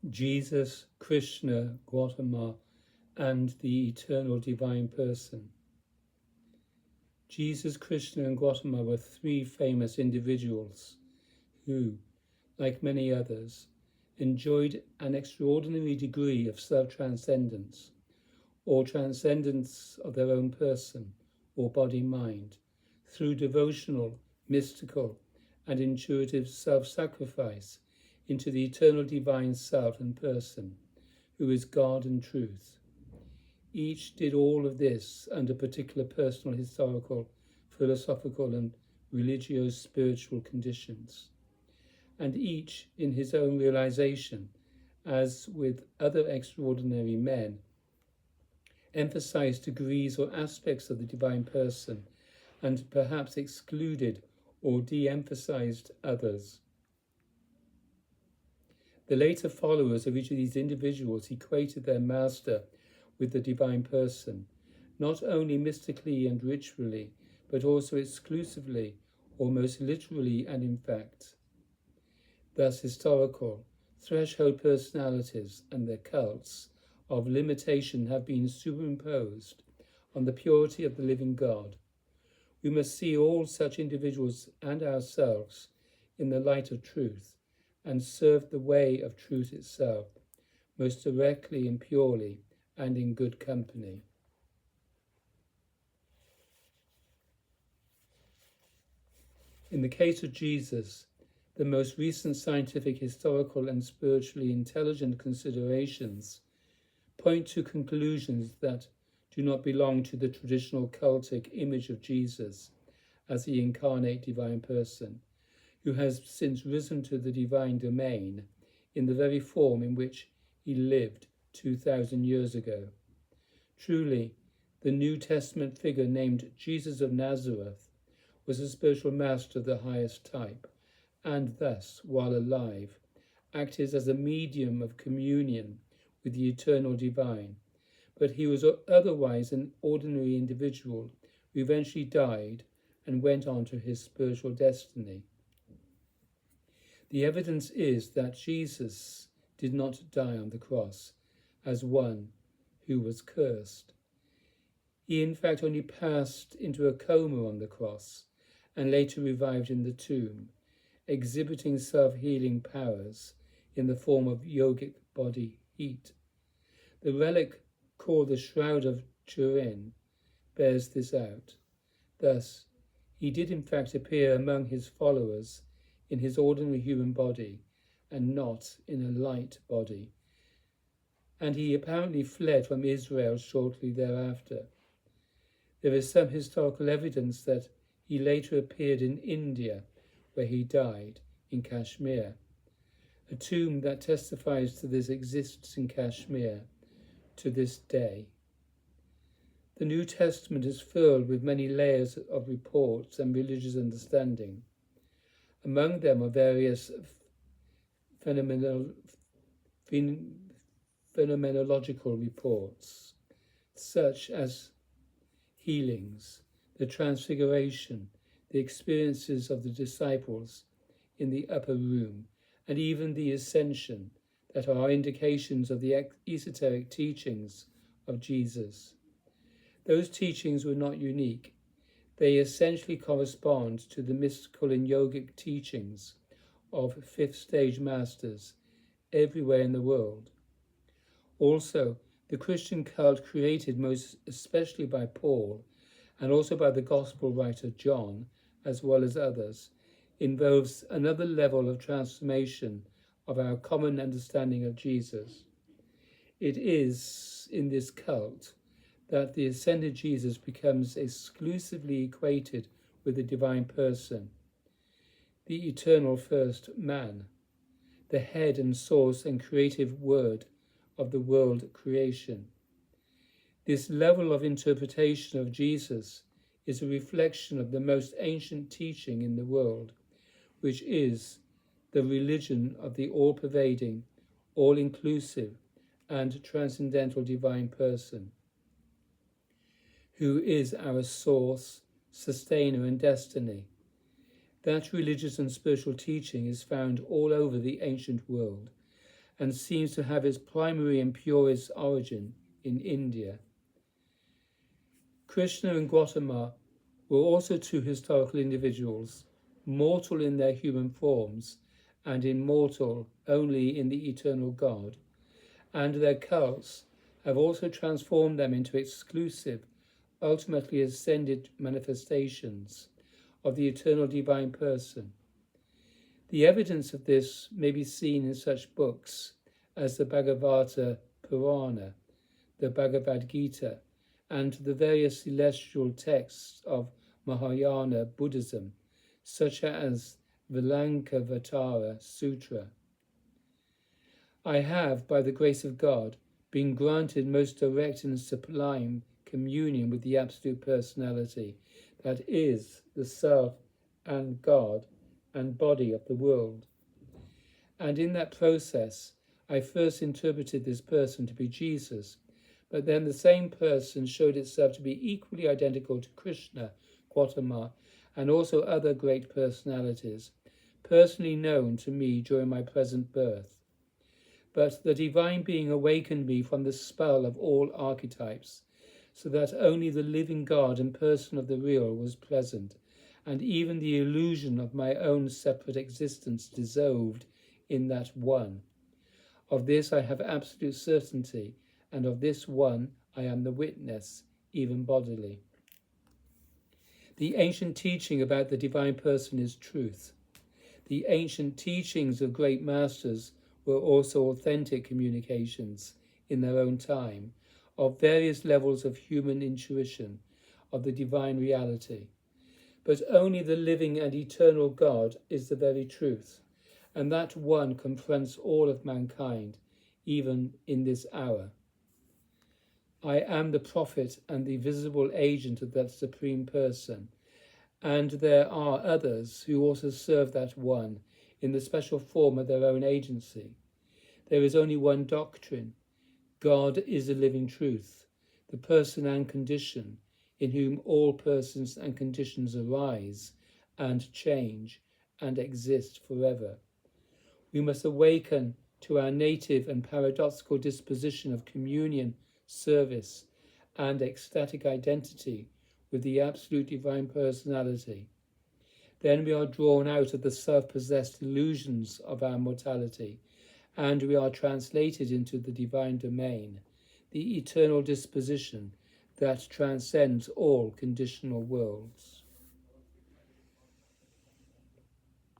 Jesus, Krishna, Guatama, and the eternal divine person. Jesus, Krishna, and Guatama were three famous individuals who, like many others, enjoyed an extraordinary degree of self-transcendence, or transcendence of their own person or body-mind, through devotional, mystical, and intuitive self-sacrifice into the eternal divine self and person, who is God and truth. Each did all of this under particular personal, historical, philosophical, and religio-spiritual conditions, and each in his own realization, as with other extraordinary men, emphasized degrees or aspects of the divine person and perhaps excluded or de-emphasized others. The later followers of each of these individuals equated their master with the divine person, not only mystically and ritually, but also exclusively, almost literally and in fact. Thus, historical, threshold personalities and their cults of limitation have been superimposed on the purity of the living God. We must see all such individuals and ourselves in the light of truth and serve the way of truth itself, most directly and purely and in good company. In the case of Jesus, the most recent scientific, historical, and spiritually intelligent considerations point to conclusions that do not belong to the traditional cultic image of Jesus as the incarnate divine person, who has since risen to the divine domain in the very form in which he lived 2,000 years ago. Truly, the New Testament figure named Jesus of Nazareth was a spiritual master of the highest type, and thus, while alive, acted as a medium of communion with the eternal divine. But he was otherwise an ordinary individual who eventually died and went on to his spiritual destiny. The evidence is that Jesus did not die on the cross as one who was cursed. He in fact only passed into a coma on the cross and later revived in the tomb, exhibiting self-healing powers in the form of yogic body heat. The relic called the Shroud of Turin bears this out. Thus, he did in fact appear among his followers in his ordinary human body and not in a light body, and he apparently fled from Israel shortly thereafter. There is some historical evidence that he later appeared in India, where he died, in Kashmir. A tomb that testifies to this exists in Kashmir to this day. The New Testament is filled with many layers of reports and religious understanding. Among them are various phenomenological reports, such as healings, the transfiguration, the experiences of the disciples in the upper room, and even the ascension, that are indications of the esoteric teachings of Jesus. Those teachings were not unique. They essentially correspond to the mystical and yogic teachings of fifth stage masters everywhere in the world. Also, the Christian cult created most especially by Paul and also by the gospel writer John, as well as others, involves another level of transformation of our common understanding of Jesus. It is in this cult that the ascended Jesus becomes exclusively equated with the divine person, the eternal first man, the head and source and creative word of the world creation. This level of interpretation of Jesus is a reflection of the most ancient teaching in the world, which is the religion of the all-pervading, all-inclusive, and transcendental divine person, who is our source, sustainer, and destiny. That religious and spiritual teaching is found all over the ancient world, and seems to have its primary and purest origin in India. Krishna and Guatama were also two historical individuals, mortal in their human forms and immortal only in the eternal God, and their cults have also transformed them into exclusive, ultimately ascended manifestations of the eternal divine person. The evidence of this may be seen in such books as the Bhagavata Purana, the Bhagavad Gita, and the various celestial texts of Mahayana Buddhism, such as the Lankavatara Sutra. I have, by the grace of God, been granted most direct and sublime communion with the Absolute Personality, that is, the Self and God and body of the world. And in that process, I first interpreted this person to be Jesus, but then the same person showed itself to be equally identical to Krishna, Guatama, and also other great personalities, personally known to me during my present birth. But the divine being awakened me from the spell of all archetypes, so that only the living God and person of the real was present, and even the illusion of my own separate existence dissolved in that one. Of this I have absolute certainty, and of this one I am the witness, even bodily. The ancient teaching about the divine person is truth. The ancient teachings of great masters were also authentic communications in their own time of various levels of human intuition of the divine reality. But only the living and eternal God is the very truth, and that one confronts all of mankind, even in this hour. I am the prophet and the visible agent of that supreme person, and there are others who also serve that one in the special form of their own agency. There is only one doctrine. God is the living truth, the person and condition, in whom all persons and conditions arise and change and exist forever. We must awaken to our native and paradoxical disposition of communion, service, and ecstatic identity with the absolute divine personality. Then we are drawn out of the self-possessed illusions of our mortality, and we are translated into the divine domain, the eternal disposition that transcends all conditional worlds.